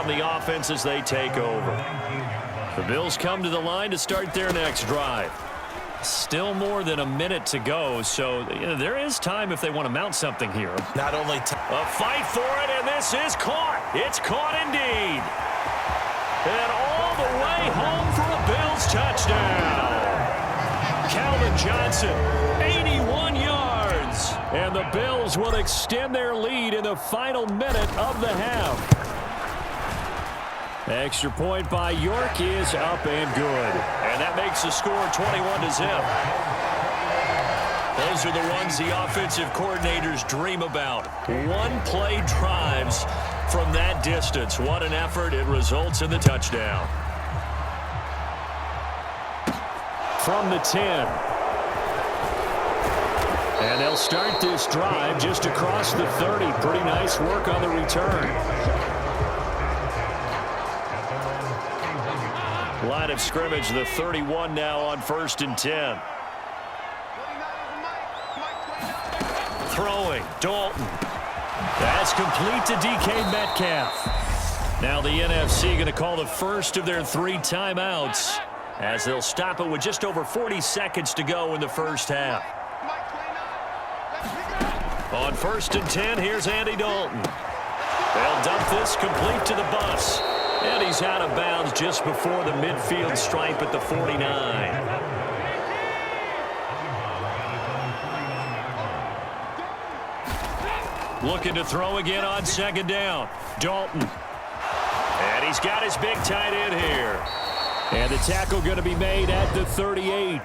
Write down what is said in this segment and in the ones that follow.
the offense as they take over. The Bills come to the line to start their next drive. Still more than a minute to go, so there is time if they want to mount something here. Not only a fight for it, and this is caught. It's caught indeed. And all the way home for a Bills touchdown. Calvin Johnson, 81 yards. And the Bills will extend their lead in the final minute of the half. Extra point by York is up and good. And that makes the score 21-0. Those are the ones the offensive coordinators dream about. One-play drives from that distance. What an effort. It results in the touchdown. From the 10. And they'll start this drive just across the 30. Pretty nice work on the return. Line of scrimmage, the 31 now on 1st and 10. Throwing, Dalton. That's complete to DK Metcalf. Now the NFC going to call the first of their 3 timeouts as they'll stop it with just over 40 seconds to go in the first half. On 1st and 10, here's Andy Dalton. They'll dump this complete to the bus. And he's out of bounds just before the midfield stripe at the 49. Looking to throw again on 2nd down. Dalton. And he's got his big tight end here. And the tackle going to be made at the 38.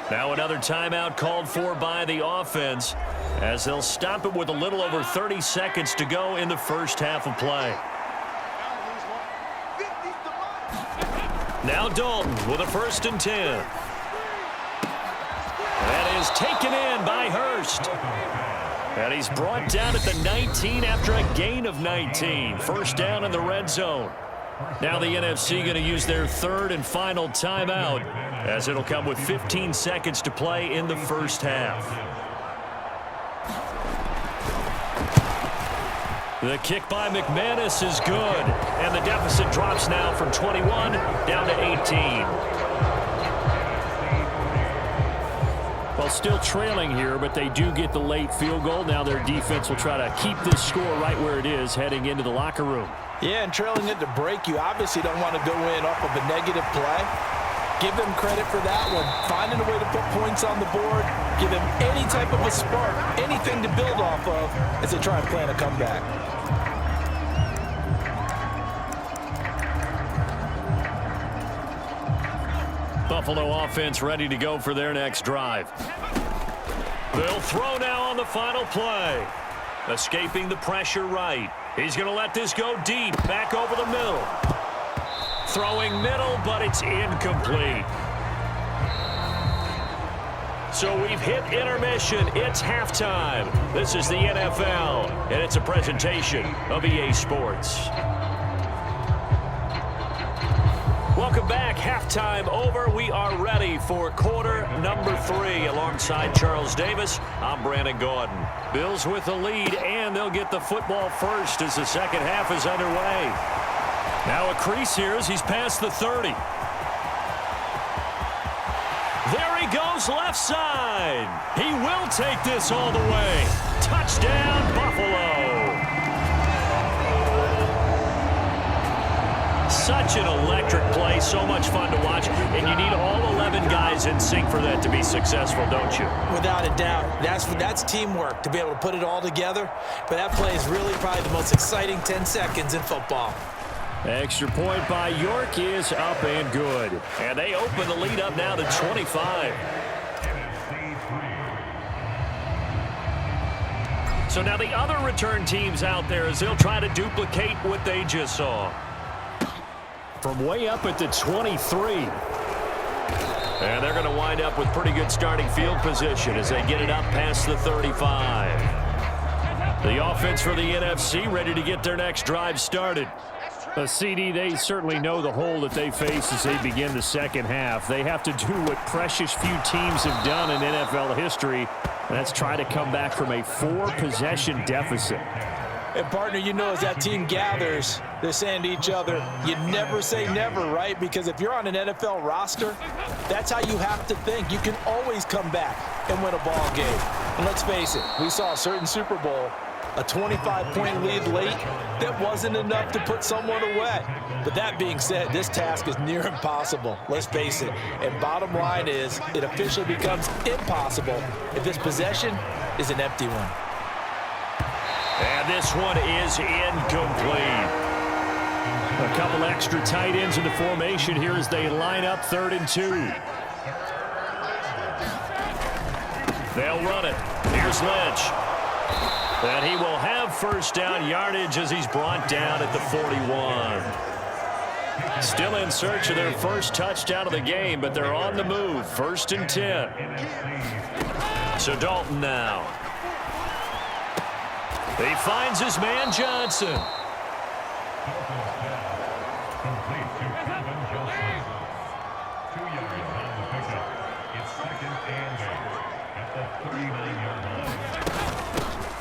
Now another timeout called for by the offense as they'll stop it with a little over 30 seconds to go in the first half of play. Now Dalton with a 1st and 10. That is taken in by Hurst. And he's brought down at the 19 after a gain of 19. First down in the red zone. Now the NFC going to use their 3rd and final timeout as it'll come with 15 seconds to play in the first half. The kick by McManus is good, and the deficit drops now from 21 down to 18. Well, still trailing here, but they do get the late field goal. Now their defense will try to keep this score right where it is heading into the locker room. Yeah, and trailing it to break, you obviously don't want to go in off of a negative play. Give them credit for that one. Finding a way to put points on the board, give them any type of a spark, anything to build off of as they try and plan a comeback. Buffalo offense ready to go for their next drive. They'll throw now on the final play. Escaping the pressure right. He's going to let this go deep, back over the middle. Throwing middle, but it's incomplete. So we've hit intermission. It's halftime. This is the NFL, and it's a presentation of EA Sports. Welcome back. Halftime over. We are ready for quarter number 3. Alongside Charles Davis, I'm Brandon Gaudin. Bills with the lead, and they'll get the football first as the second half is underway. Now a crease here as he's past the 30. There he goes left side. He will take this all the way. Touchdown, Buffalo. Such an electric play, so much fun to watch, and you need all 11 guys in sync for that to be successful, don't you? Without a doubt. That's teamwork to be able to put it all together, but that play is really probably the most exciting 10 seconds in football. Extra point by York is up and good, and they open the lead up now to 25. So now the other return teams out there as they'll try to duplicate what they just saw. From way up at the 23. And they're going to wind up with pretty good starting field position as they get it up past the 35. The offense for the NFC ready to get their next drive started. CD, they certainly know the hole that they face as they begin the second half. They have to do what precious few teams have done in NFL history, and that's try to come back from a 4-possession deficit. And, partner, you know, as that team gathers, they're saying to each other, you never say never, right? Because if you're on an NFL roster, that's how you have to think. You can always come back and win a ball game. And let's face it, we saw a certain Super Bowl, a 25-point lead late, that wasn't enough to put someone away. But that being said, this task is near impossible, let's face it. And bottom line is, it officially becomes impossible if this possession is an empty one. And this one is incomplete. A couple extra tight ends in the formation here as they line up 3rd and 2. They'll run it. Here's Lynch. And he will have first down yardage as he's brought down at the 41. Still in search of their first touchdown of the game, but they're on the move. 1st and 10. So Dalton now. He finds his man Johnson.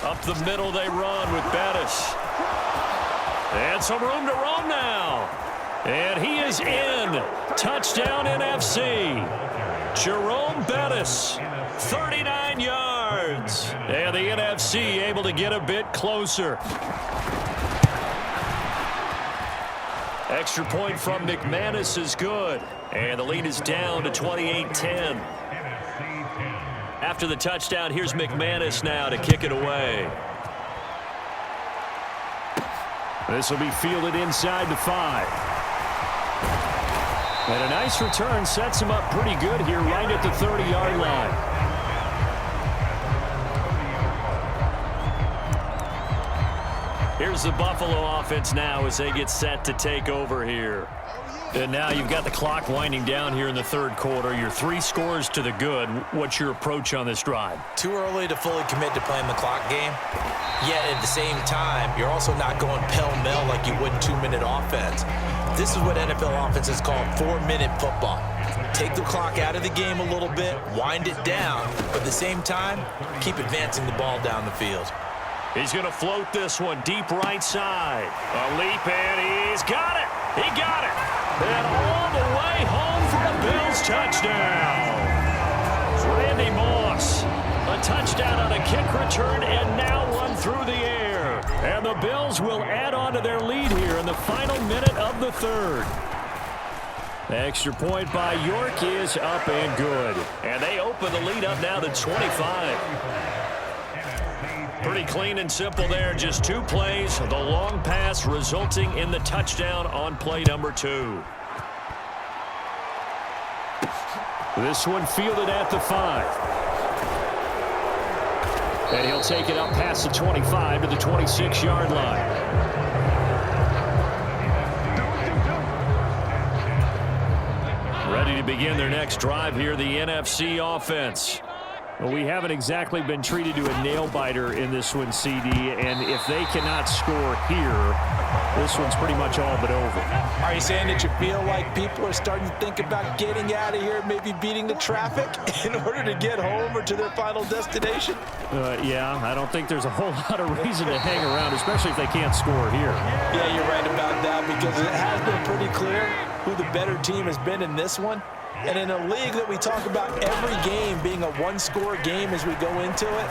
Up the middle they run with Bettis. And some room to roam now. And he is in. Touchdown NFC. Jerome Bettis, 39 yards. And the NFC able to get a bit closer. Extra point from McManus is good. And the lead is down to 28-10. After the touchdown, here's McManus now to kick it away. This will be fielded inside the 5. And a nice return sets him up pretty good here right at the 30-yard line. Here's the Buffalo offense now as they get set to take over here. And now you've got the clock winding down here in the 3rd quarter. You're 3 scores to the good. What's your approach on this drive? Too early to fully commit to playing the clock game. Yet at the same time, you're also not going pell-mell like you would in 2-minute offense. This is what NFL offenses call 4-minute football. Take the clock out of the game a little bit, wind it down, but at the same time, keep advancing the ball down the field. He's going to float this one deep right side. A leap, and he's got it. He got it. And all the way home for a Bills touchdown. Randy Moss, a touchdown on a kick return and now run through the air. And the Bills will add on to their lead here in the final minute of the 3rd. The extra point by York is up and good. And they open the lead up now to 25. Pretty clean and simple there. Just 2 plays. The long pass resulting in the touchdown on play number 2. This one fielded at the 5. And he'll take it up past the 25 to the 26-yard line. Ready to begin their next drive here, the NFC offense. Well, we haven't exactly been treated to a nail-biter in this one, CD, and if they cannot score here, this one's pretty much all but over. Are you saying that you feel like people are starting to think about getting out of here, maybe beating the traffic in order to get home or to their final destination? Yeah, I don't think there's a whole lot of reason to hang around, especially if they can't score here. Yeah, you're right about that because it has been pretty clear who the better team has been in this one. And in a league that we talk about every game being a 1-score game as we go into it,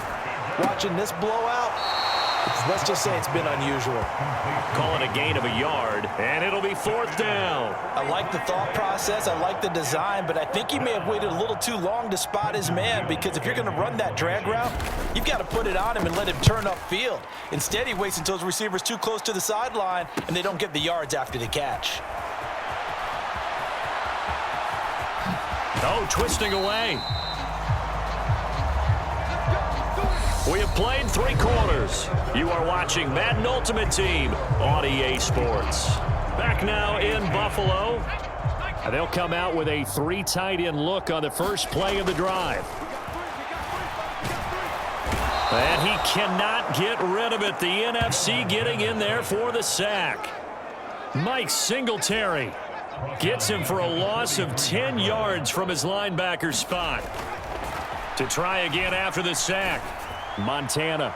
watching this blowout, let's just say it's been unusual. Call it a gain of a yard, and it'll be 4th down. I like the thought process. I like the design, but I think he may have waited a little too long to spot his man because if you're going to run that drag route, you've got to put it on him and let him turn upfield. Instead, he waits until his receiver's too close to the sideline, and they don't get the yards after the catch. Oh, twisting away. We have played 3 quarters. You are watching Madden Ultimate Team on EA Sports. Back now in Buffalo. And they'll come out with a 3 tight end look on the first play of the drive. And he cannot get rid of it. The NFC getting in there for the sack. Mike Singletary gets him for a loss of 10 yards from his linebacker spot. To try again after the sack, Montana.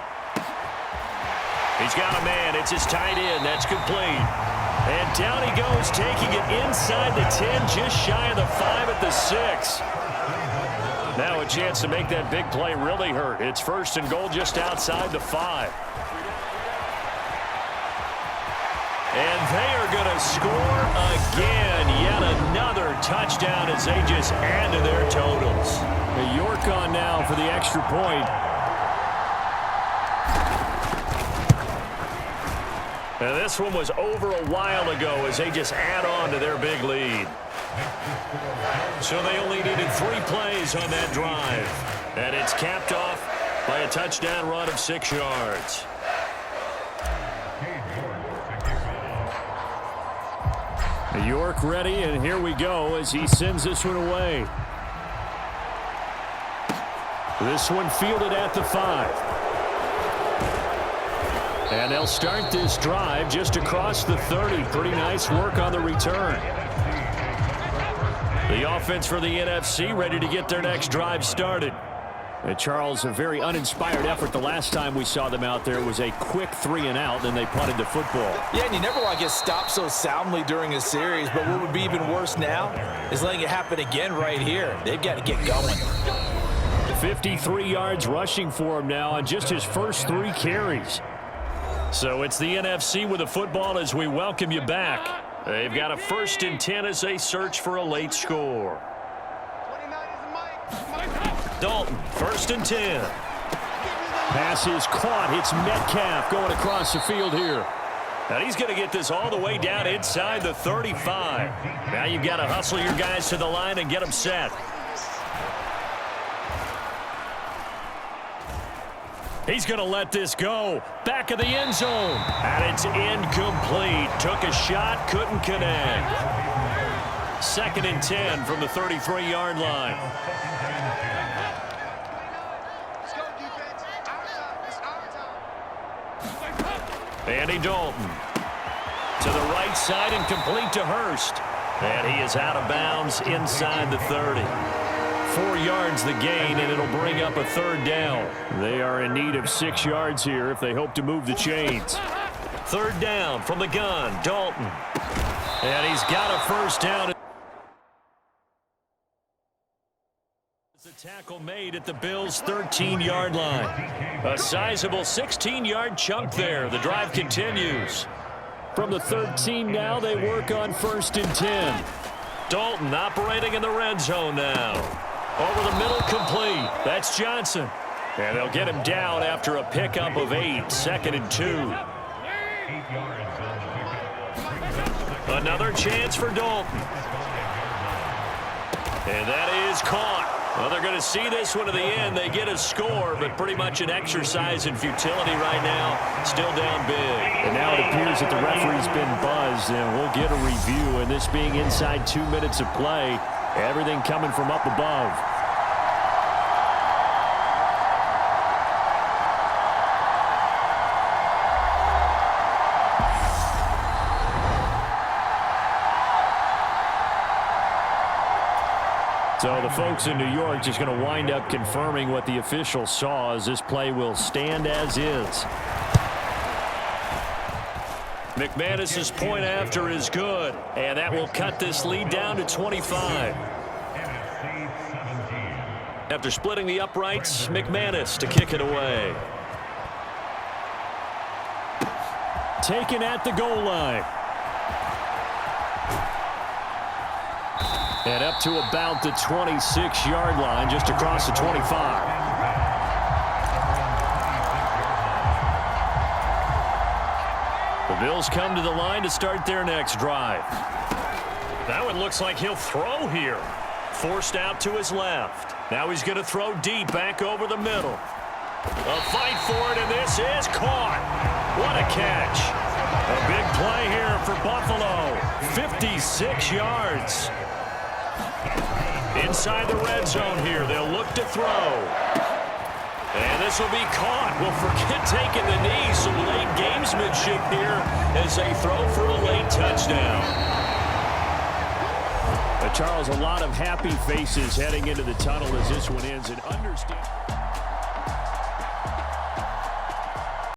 He's got a man. It's his tight end. That's complete. And down he goes, taking it inside the 10, just shy of the 5 at the 6. Now a chance to make that big play really hurt. It's 1st and goal just outside the 5. And they are going to score again. Yet another touchdown as they just add to their totals. York on now for the extra point. And this one was over a while ago as they just add on to their big lead. So they only needed 3 plays on that drive. And it's capped off by a touchdown run of 6 yards. York ready, and here we go as he sends this one away. This one fielded at the 5. And they'll start this drive just across the 30. Pretty nice work on the return. The offense for the NFC ready to get their next drive started. Charles, a very uninspired effort the last time we saw them out there. It was a quick 3-and-out, then they punted the football. Yeah, and you never want to get stopped so soundly during a series, but what would be even worse now is letting it happen again right here. They've got to get going. 53 yards rushing for him now on just his first 3 carries. So it's the NFC with the football as we welcome you back. They've got a 1st and 10 as they search for a late score. Dalton, 1st and 10. Pass is caught. It's Metcalf going across the field here. And he's going to get this all the way down inside the 35. Now you've got to hustle your guys to the line and get them set. He's going to let this go. Back of the end zone. And it's incomplete. Took a shot, couldn't connect. 2nd and 10 from the 33-yard line. Andy Dalton to the right side and complete to Hurst. And he is out of bounds inside the 30. 4 yards the gain, and it'll bring up a 3rd down. They are in need of 6 yards here if they hope to move the chains. 3rd down from the gun, Dalton. And he's got a 1st down. The tackle made at the Bills' 13-yard line. A sizable 16-yard chunk there. The drive continues. From the 13 now, they work on 1st and 10. Dalton operating in the red zone now. Over the middle, complete. That's Johnson. And they'll get him down after a pickup of 8. 2nd and 2. Another chance for Dalton. And that is caught. Well, they're going to see this one to the end. They get a score, but pretty much an exercise in futility right now. Still down big. And now it appears that the referee's been buzzed, and we'll get a review. And this being inside 2 minutes of play, everything coming from up above. So the folks in New York just going to wind up confirming what the officials saw, as this play will stand as is. McManus's point after is good, and that will cut this lead down to 25. After splitting the uprights, McManus to kick it away. Taken at the goal line. And up to about the 26-yard line, just across the 25. The Bills come to the line to start their next drive. That one looks like he'll throw here. Forced out to his left. Now he's going to throw deep back over the middle. A fight for it, and this is caught. What a catch. A big play here for Buffalo. 56 yards. Inside the red zone here, they'll look to throw. And this will be caught. Well, forget taking the knee. Some late gamesmanship here as they throw for a late touchdown. Charles, a lot of happy faces heading into the tunnel as this one ends. And understand.